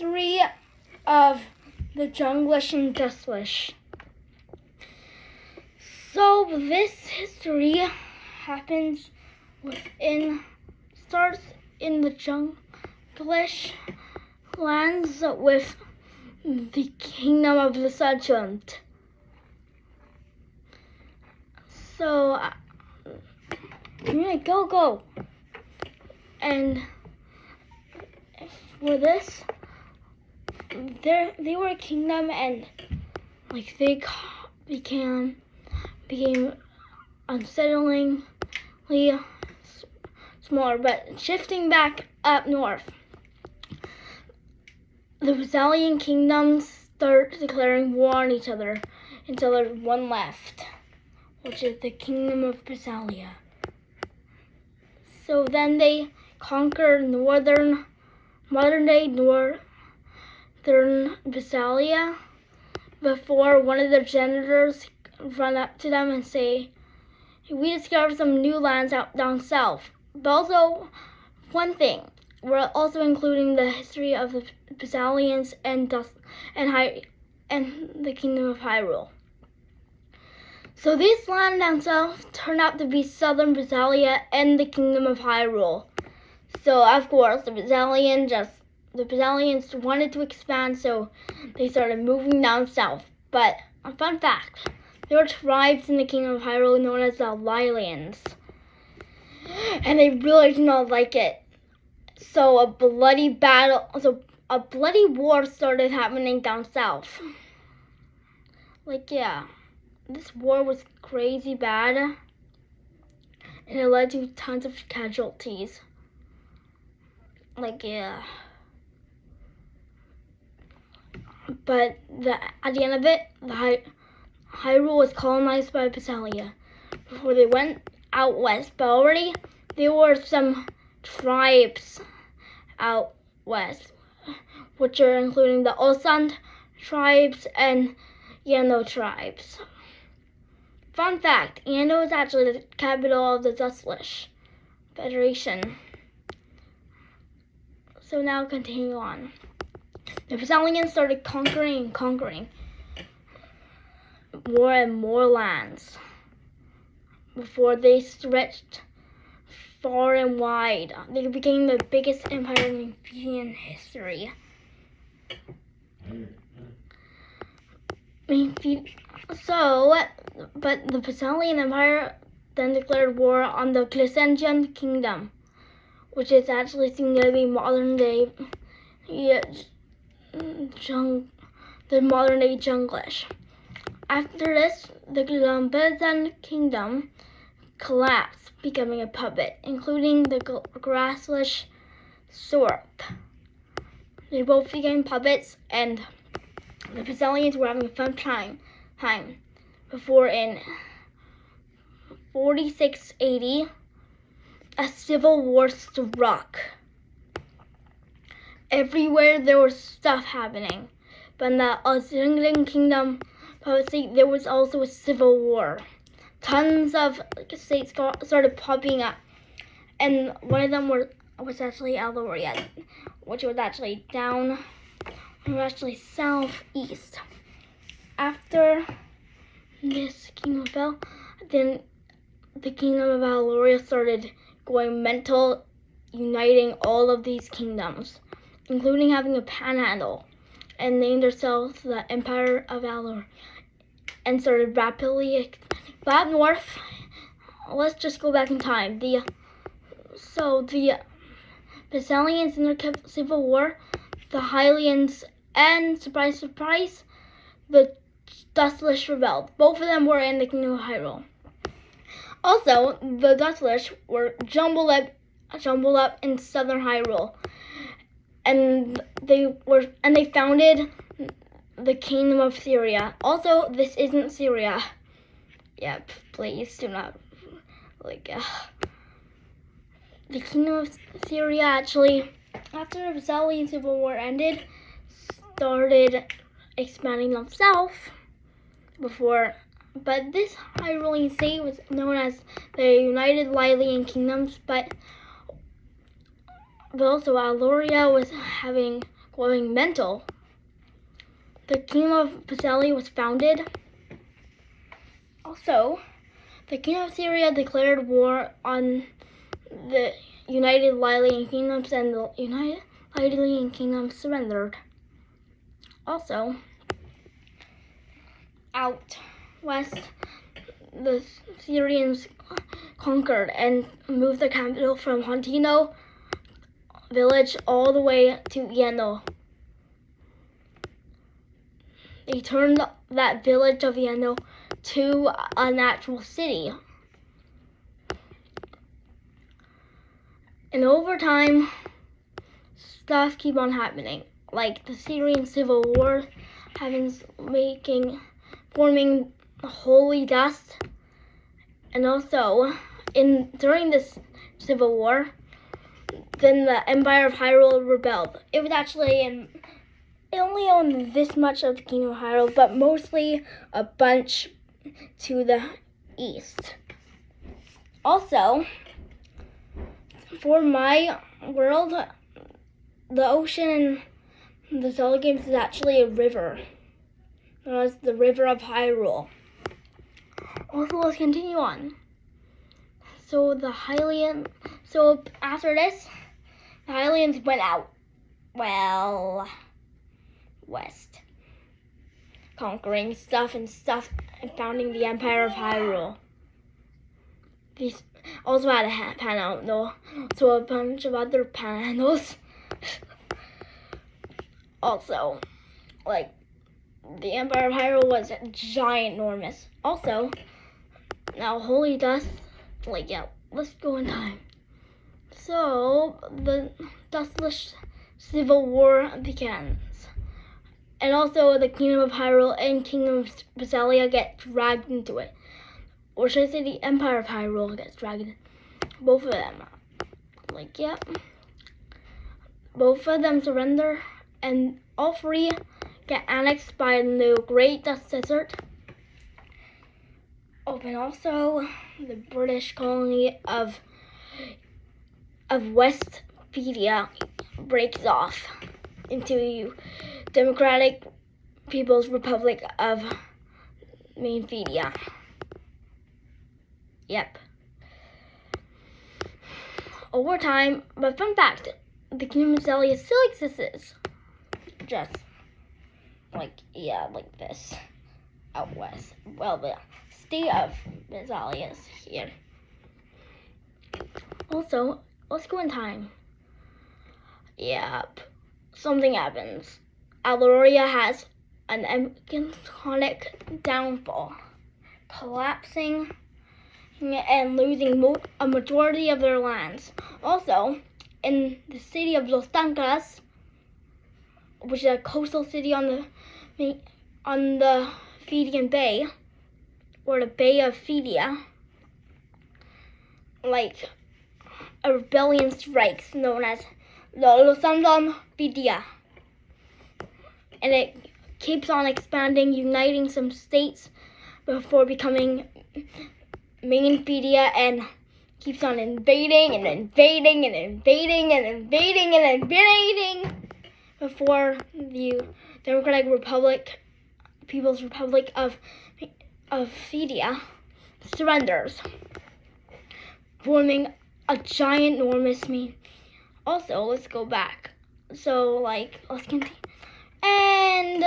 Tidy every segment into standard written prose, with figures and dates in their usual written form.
history of the juglish and Dustlish. So this history starts in the juglish lands with the kingdom of the Sergeant. So go. And for this, they were a kingdom, and they became unsettlingly smaller. But shifting back up north, the Bazalian kingdoms start declaring war on each other until there's one left, which is the kingdom of Bazalia. So then they conquered modern-day northern Bazalia before one of their janitors run up to them and say, "We discovered some new lands out down south." But also, one thing, we're also including the history of the Bazalians and the kingdom of Hyrule. So this land down south turned out to be southern Bazalia and the kingdom of Hyrule. So of course the Bazalians wanted to expand, so they started moving down south. But a fun fact, there were tribes in the kingdom of Hyrule known as the Lilands, and they really did not like it. So a bloody war started happening down south. This war was crazy bad, and it led to tons of casualties. But at the end of it, Hyrule was colonized by Bazalia before they went out west. But already there were some tribes out west, which are including the Osand tribes and Yano tribes. Fun fact, Yano is actually the capital of the Dustlish Federation. So now continue on. The Bazalians started conquering more and more lands before they stretched far and wide. They became the biggest empire in European history. But the Bazalian Empire then declared war on the Glycendian Kingdom, which is actually seen to be modern-day Juglish. After this, the Glycendian Kingdom collapsed, becoming a puppet, including the Dustlish Sword. They both became puppets, and the Bazalians were having a fun time before in 4680 a civil war struck. Everywhere there was stuff happening, but in the Glycendian Kingdom, there was also a civil war. Tons of states started popping up, and one of them was actually Aloria, which was actually southeast. After this kingdom fell, then the kingdom of Aloria started going mental, uniting all of these kingdoms, including having a panhandle, and named themselves the Empire of Aloria, and started rapidly expanding. But up north, let's just go back in time. The Bazalians in their civil war, the Hylians, and surprise, surprise, the Dustlish rebelled. Both of them were in the kingdom of Hyrule. Also, the Dustlish were jumbled up in southern Hyrule, and they founded the kingdom of Syria. Also, this isn't Syria. Yep, please do not the kingdom of Syria actually, after the Bazalian civil war ended, started expanding themselves but this Hyrulean state was known as the United Lilan Kingdoms, but also Aloria was going mental, the Kingdom of Bazalia was founded. Also, the Kingdom of Syria declared war on the United Lylian Kingdoms, and the United Lylian Kingdoms surrendered. Also, out west, the Syrians conquered and moved the capital from Hontino village all the way to Ieno. They turned that village of Ieno to a natural city. And over time, stuff keep on happening, like the Syrian civil war forming holy dust. And also, during this civil war, then the Empire of Hyrule rebelled. It was actually it only owned this much of the Kingdom of Hyrule, but mostly a bunch to the east. Also, for my world, the ocean in the Zelda games is actually a river. It's the River of Hyrule. Also, let's continue on. So after this, the Hylians went out, west, conquering stuff and founding the Empire of Hyrule. These also had a panel, so a bunch of other panels. Also, like, the Empire of Hyrule was ginormous. Also, now Holy Dust, let's go in time. So, the Dustlish Civil War begins. And also, the Kingdom of Hyrule and Kingdom of Bazalia get dragged into it. Or should I say the Empire of Hyrule gets dragged in. Both of them. Both of them surrender, and all three get annexed by the Great Dust Desert. And also, the British colony of Westphalia breaks off into Democratic People's Republic of Mainphalia. Yep. Over time, but fun fact, the Kingdom of Bazalia still exists. Just like this out west. Well, the state of Bazalia is here. Also, let's go in time. Yep. Something happens. Aloria has an iconic downfall, collapsing and losing a majority of their lands. Also, in the city of Los Tancas, which is a coastal city on the Fidian Bay, or the Bay of Fidia, a rebellion strikes known as Lolosandon Fidia. And it keeps on expanding, uniting some states before becoming main Fidia, and keeps on invading and invading and invading and invading and invading before the Democratic Republic, People's Republic of Fidia surrenders, forming a giant, enormous Also, let's go back. So, let's continue. And,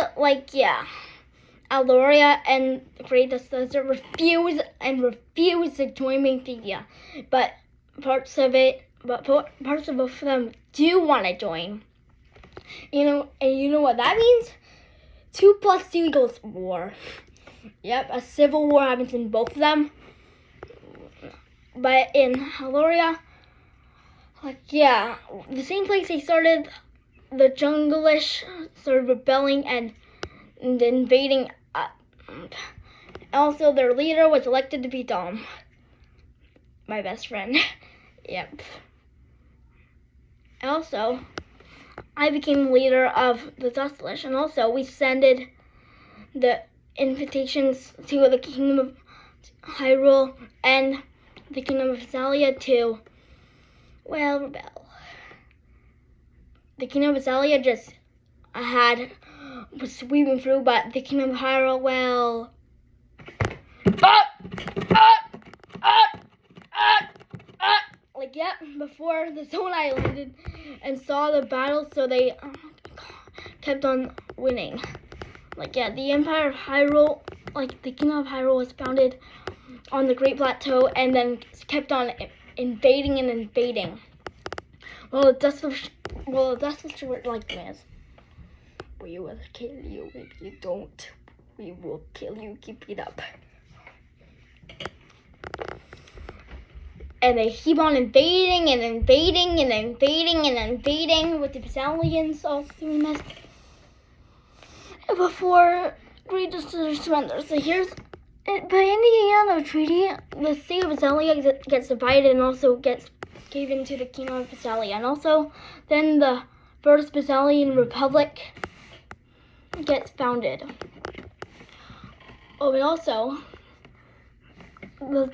Aloria and Great Dust Desert refuse to join Mainphalia, but parts of both of them do want to join. And you know what that means? 2 + 2 = war. Yep, a civil war happens in both of them. But in Aloria, the same place they started, the juglish started rebelling and invading. Also, their leader was elected to be Dom, my best friend. Yep. Also, I became leader of the Dustlish, and also we sent the invitations to the Kingdom of Hyrule and the Kingdom of Bazalia to, rebel. The Kingdom of Bazalia just was sweeping through, but the Kingdom of Hyrule, well, like, yeah, before the Zone Eye landed and saw the battle, so they kept on winning. Like, yeah, the Empire of Hyrule, like, the Kingdom of Hyrule was founded on the Great Plateau and then kept on invading and invading. Well, the Dustlish were like this. We will kill you if you don't. We will kill you. Keep it up. And they keep on invading and invading and invading and invading with the bazalians also doing this. And before Great Dustlish surrenders. So here's, by Indiana Treaty, the state of Bazalia gets divided and also gets given to the Kingdom of Bazalia. And also, then the First Bazalian Republic gets founded. Oh, and also, the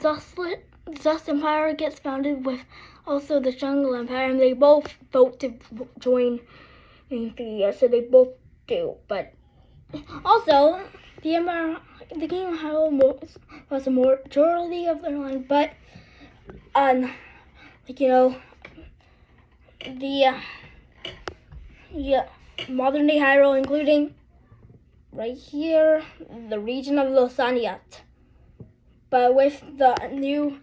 Dust Empire gets founded with also the Jungle Empire, and they both vote to join India, so they both do. But also, the Kingdom of Hyrule was a majority of their land, but the modern day Hyrule, including right here, the region of Losaniat. But with the new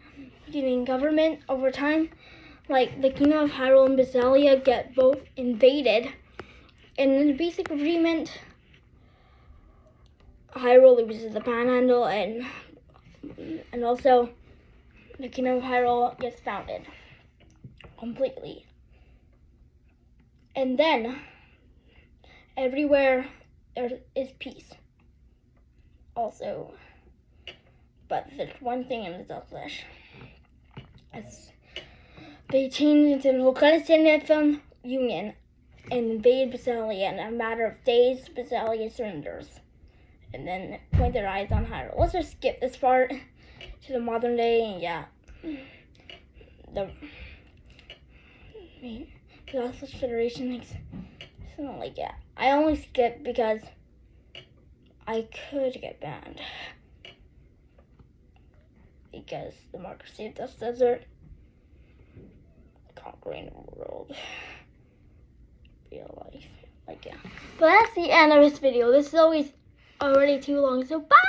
government over time, like the Kingdom of Hyrule and Bazalia get both invaded. And in the basic agreement, Hyrule loses the Panhandle, and also the Kingdom of Hyrule gets founded completely. And then everywhere there is peace. Also, but there's one thing in the Dustlish. They changed into the Volcanistan Union and invade Bazalia. In a matter of days, Bazalia surrenders. And then point their eyes on Hyrule. Let's just skip this part to the modern day. And yeah, the Dustlish Federation makes something like that. I only skip because I could get banned. Because democracy of Dust Desert, conquering the world, real life, like, yeah. But that's the end of this video. This is always already too long, so bye!